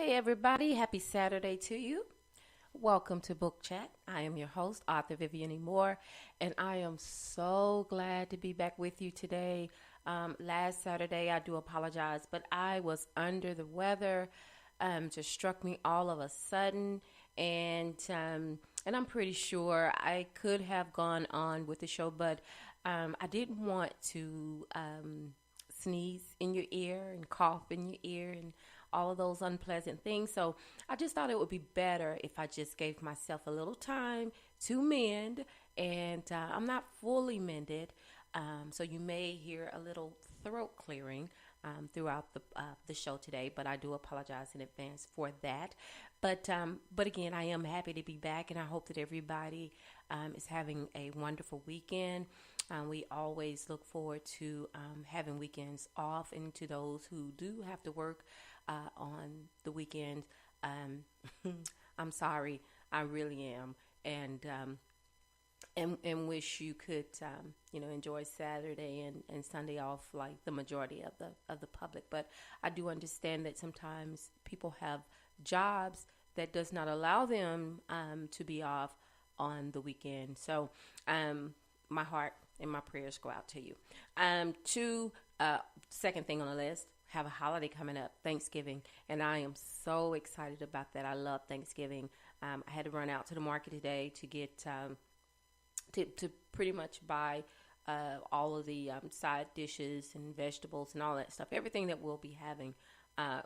Hey, everybody. Happy Saturday to you. Welcome to Book Chat. I am your host, author Vivian Moore, and I am so glad to be back with you today. Last Saturday, I do apologize, but I was under the weather. Just struck me all of a sudden, and I'm pretty sure I could have gone on with the show, but I didn't want to sneeze in your ear and cough in your ear and all of those unpleasant things. So I just thought it would be better if I just gave myself a little time to mend, and I'm not fully mended. So you may hear a little throat clearing throughout the show today, but I do apologize in advance for that. But again, I am happy to be back, and I hope that everybody is having a wonderful weekend. We always look forward to having weekends off, and to those who do have to work on the weekend. I'm sorry, I really am, and wish you could enjoy Saturday and Sunday off like the majority of the public. But I do understand that sometimes people have jobs that does not allow them to be off on the weekend. So my heart and my prayers go out to you. Second thing on the list, have a holiday coming up, Thanksgiving, and I am so excited about that. I love Thanksgiving. I had to run out to the market today to get to pretty much buy all of the side dishes and vegetables and all that stuff, everything that we'll be having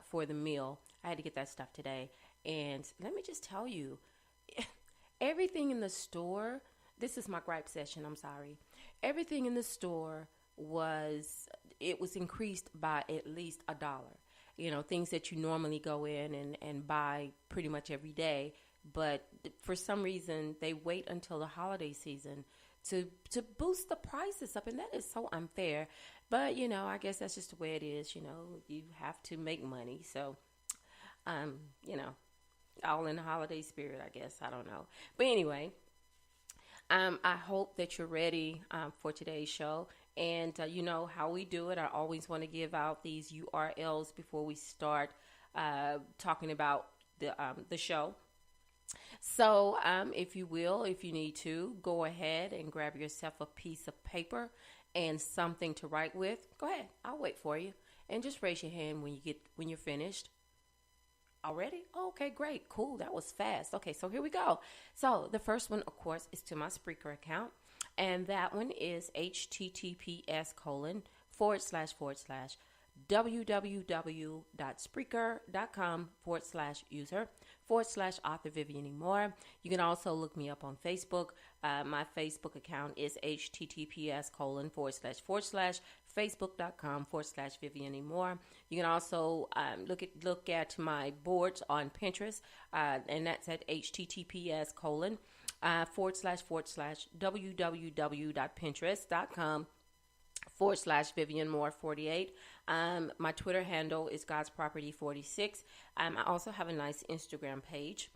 for the meal. I had to get that stuff today, and let me just tell you, everything in the store, this is my gripe session, I'm sorry. Everything in the store was increased by at least $1. Things that you normally go in and buy pretty much every day, but for some reason they wait until the holiday season to boost the prices up, and that is so unfair. But I guess that's just the way it is. You have to make money, so all in the holiday spirit, I guess. I don't know, but anyway. I hope that you're ready for today's show. And you know how we do it. I always want to give out these URLs before we start talking about the show. So if you need to, go ahead and grab yourself a piece of paper and something to write with. Go ahead. I'll wait for you. And just raise your hand when you're finished. Already? Oh, okay, great. Cool. That was fast. Okay, so here we go. So the first one, of course, is to my Spreaker account. And that one is https://www.spreaker.com/user/author Vivian Moore. You can also look me up on Facebook. My Facebook account is https://facebook.com/Vivian Moore. You can also look at my boards on Pinterest, and that's at https://www.pinterest.com/Vivian Moore 48. My Twitter handle is God's Property 46. I also have a nice Instagram page,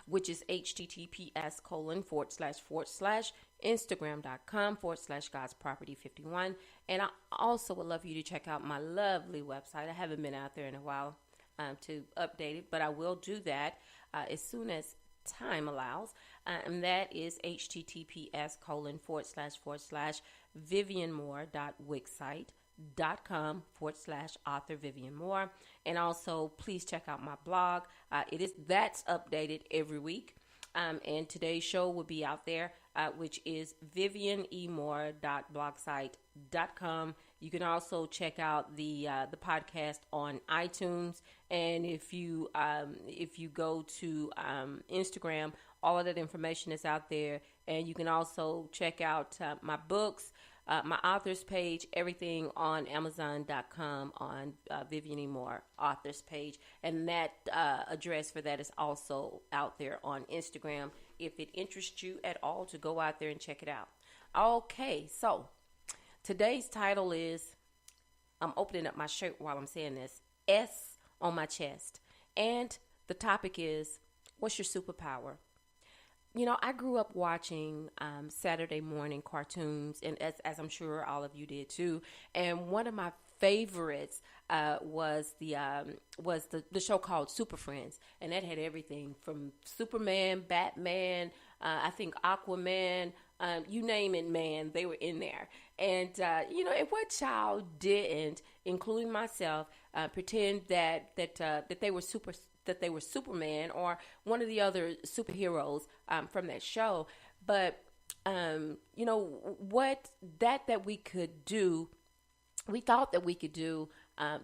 which is https://instagram.com/God's Property 51. And I also would love you to check out my lovely website. I haven't been out there in a while to update it, but I will do that as soon as time allows. And that is https://vivianmoore.wixsite.com/author Vivian Moore. And also please check out my blog. That's updated every week. And today's show will be out there, which is vivianemore.blogsite.com. You can also check out the podcast on iTunes, and if you go to Instagram, all of that information is out there. And you can also check out my books, my authors page, everything on Amazon.com on Vivian E. Moore authors page. And that address for that is also out there on Instagram if it interests you at all to go out there and check it out. Okay, so today's title is, I'm opening up my shirt while I'm saying this, S on my chest. And the topic is, what's your superpower? I grew up watching Saturday morning cartoons, and as I'm sure all of you did too. And one of my favorites was the show called Super Friends, and that had everything from Superman, Batman, I think Aquaman, you name it, man, they were in there. And and what child didn't, including myself, pretend that they were Superman or one of the other superheroes from that show. But what that we could do, we thought that we could do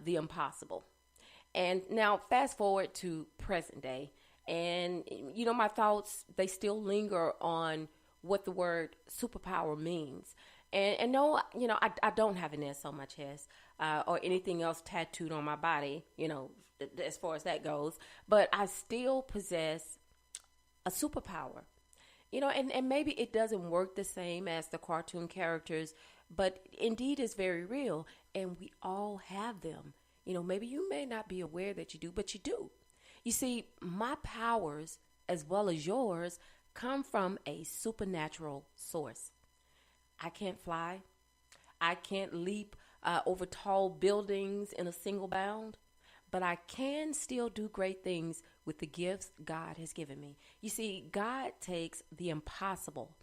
the impossible. And now fast forward to present day, and my thoughts, they still linger on what the word superpower means. And no, I don't have an S on my chest or anything else tattooed on my body, as far as that goes. But I still possess a superpower. And maybe it doesn't work the same as the cartoon characters, but indeed it's very real, and we all have them. Maybe you may not be aware that you do, but you do. You see, my powers, as well as yours, come from a supernatural source. I can't fly. I can't leap over tall buildings in a single bound, but I can still do great things with the gifts God has given me. You see, God takes the impossible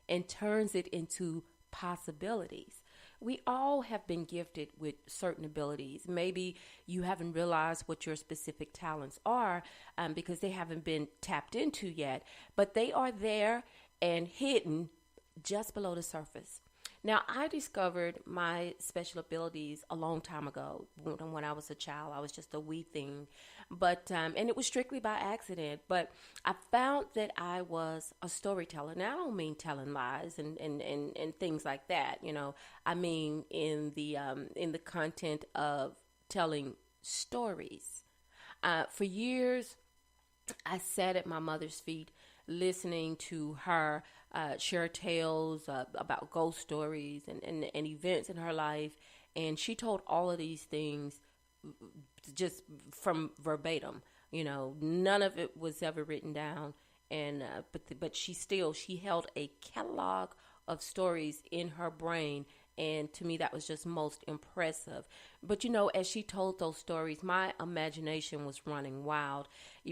and turns it into possibilities. We all have been gifted with certain abilities. Maybe you haven't realized what your specific talents are because they haven't been tapped into yet, but they are there and hidden just below the surface. Now, I discovered my special abilities a long time ago. When I was a child, I was just a wee thing, but and it was strictly by accident. But I found that I was a storyteller. Now, I don't mean telling lies and things like that. I mean in the content of telling stories. For years, I sat at my mother's feet listening to her share tales about ghost stories and events in her life. And she told all of these things just from verbatim. None of it was ever written down. And but she held a catalog of stories in her brain. And to me, that was just most impressive. But, as she told those stories, my imagination was running wild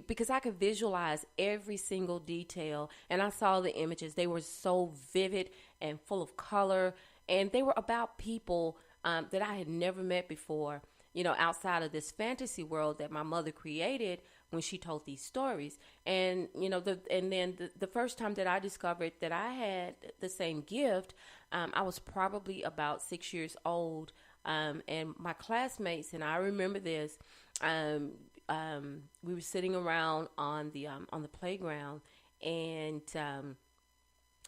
because I could visualize every single detail. And I saw the images. They were so vivid and full of color. And they were about people that I had never met before, outside of this fantasy world that my mother created when she told these stories. And, the first time that I discovered that I had the same gift, I was probably about 6 years old. And my classmates, and I remember this, we were sitting around on the playground, and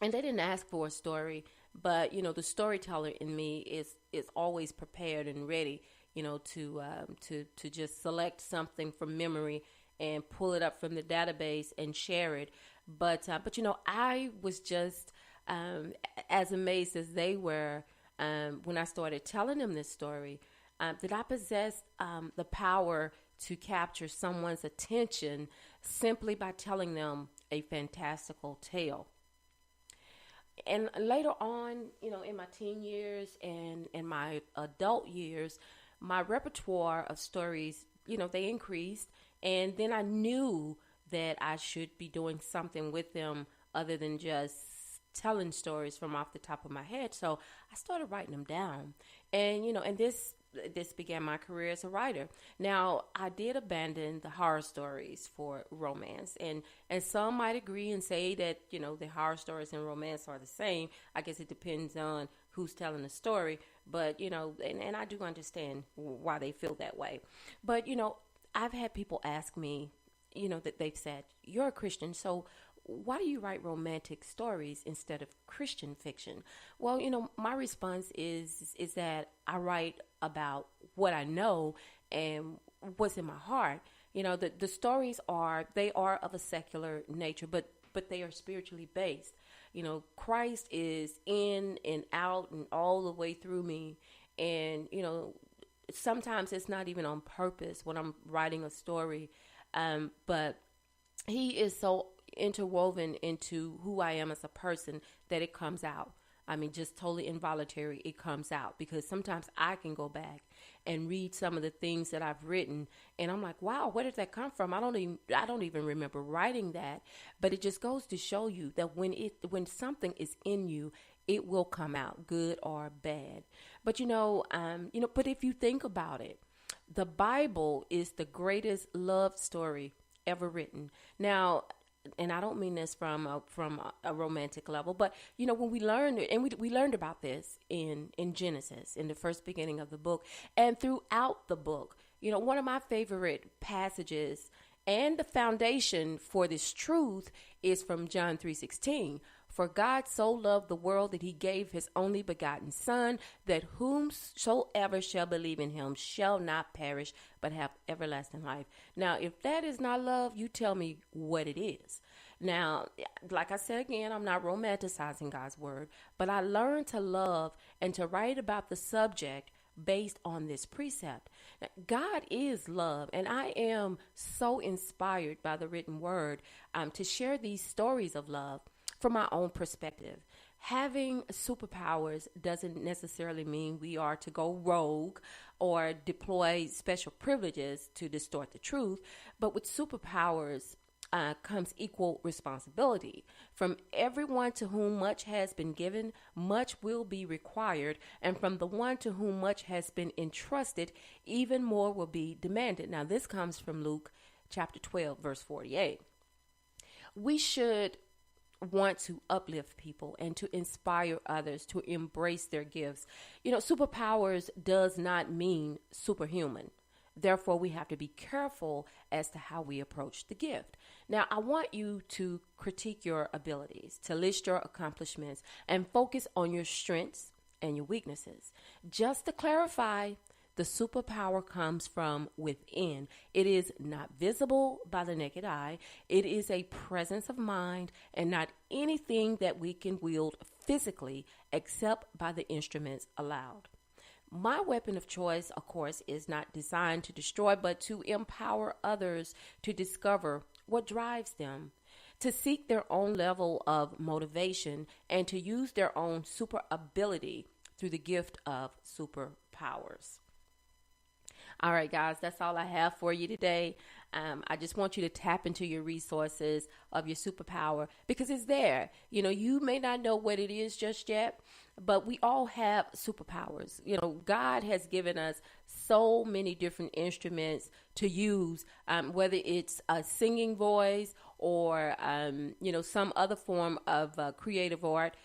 they didn't ask for a story, but, the storyteller in me is always prepared and ready, to just select something from memory and pull it up from the database and share it. But I was just as amazed as they were when I started telling them this story, that I possessed the power to capture someone's attention simply by telling them a fantastical tale. And later on, in my teen years and in my adult years, my repertoire of stories, they increased. And then I knew that I should be doing something with them other than just telling stories from off the top of my head. So I started writing them down. And, and this began my career as a writer. Now, I did abandon the horror stories for romance. And some might agree and say that, the horror stories and romance are the same. I guess it depends on who's telling the story. But, and I do understand why they feel that way. But, I've had people ask me, that they've said, you're a Christian, so why do you write romantic stories instead of Christian fiction? Well, my response is that I write about what I know and what's in my heart. The stories are of a secular nature, but they are spiritually based. Christ is in and out and all the way through me. And, sometimes it's not even on purpose when I'm writing a story, but he is so interwoven into who I am as a person that it comes out. I mean, just totally involuntary, it comes out, because sometimes I can go back and read some of the things that I've written, and I'm like, wow, where did that come from? I don't even remember writing that. But it just goes to show you that when something is in you, it will come out, good or bad. But but if you think about it, the Bible is the greatest love story ever written. Now, and I don't mean this from a romantic level, but when we learned it, and we learned about this in Genesis, in the first beginning of the book, and throughout the book. One of my favorite passages and the foundation for this truth is from John 3:16. For God so loved the world that he gave his only begotten Son, that whomsoever shall believe in him shall not perish, but have everlasting life. Now, if that is not love, you tell me what it is. Now, like I said again, I'm not romanticizing God's word, but I learned to love and to write about the subject based on this precept. Now, God is love, and I am so inspired by the written word to share these stories of love from my own perspective. Having superpowers doesn't necessarily mean we are to go rogue or deploy special privileges to distort the truth, but with superpowers comes equal responsibility. From everyone to whom much has been given, much will be required, and from the one to whom much has been entrusted, even more will be demanded. Now, this comes from Luke chapter 12, verse 48. We should want to uplift people and to inspire others to embrace their gifts. Superpowers does not mean superhuman. Therefore, we have to be careful as to how we approach the gift. Now, I want you to critique your abilities, to list your accomplishments, and focus on your strengths and your weaknesses. Just to clarify, the superpower comes from within. It is not visible by the naked eye. It is a presence of mind and not anything that we can wield physically except by the instruments allowed. My weapon of choice, of course, is not designed to destroy, but to empower others to discover what drives them, to seek their own level of motivation, and to use their own super ability through the gift of superpowers. All right, guys, that's all I have for you today. I just want you to tap into your resources of your superpower, because it's there. You may not know what it is just yet, but we all have superpowers. God has given us so many different instruments to use, whether it's a singing voice or, some other form of creative art,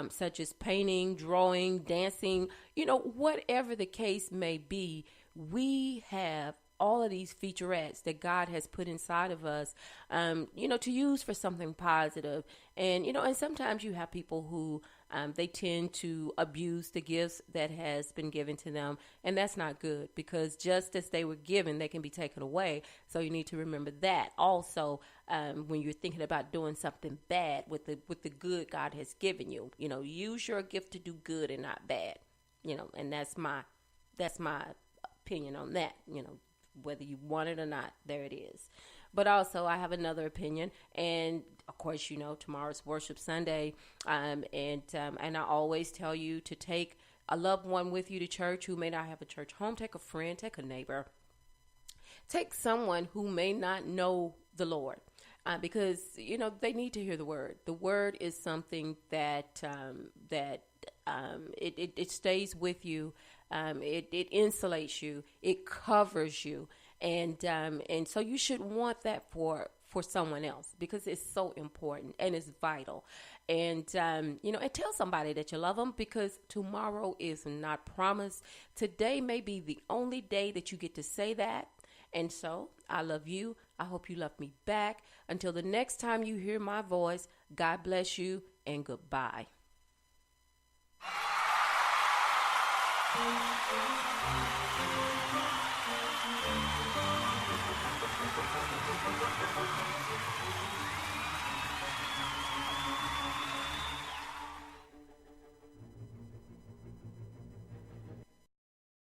such as painting, drawing, dancing, whatever the case may be. We have all of these featurettes that God has put inside of us, to use for something positive. And, and sometimes you have people who they tend to abuse the gifts that has been given to them. And that's not good, because just as they were given, they can be taken away. So you need to remember that also when you're thinking about doing something bad with the good God has given you. Use your gift to do good and not bad. And that's my opinion on that. Whether you want it or not, there it is. But also, I have another opinion, and of course, tomorrow's Worship Sunday, and I always tell you to take a loved one with you to church who may not have a church home. Take a friend, take a neighbor, take someone who may not know the Lord, because they need to hear the word. The word is something that it stays with you. It insulates you, it covers you, and so you should want that for someone else, because it's so important and it's vital. And and tell somebody that you love them, because tomorrow is not promised. Today may be the only day that you get to say that. And so I love you. I hope you love me back. Until the next time you hear my voice, God bless you and goodbye. Thank you.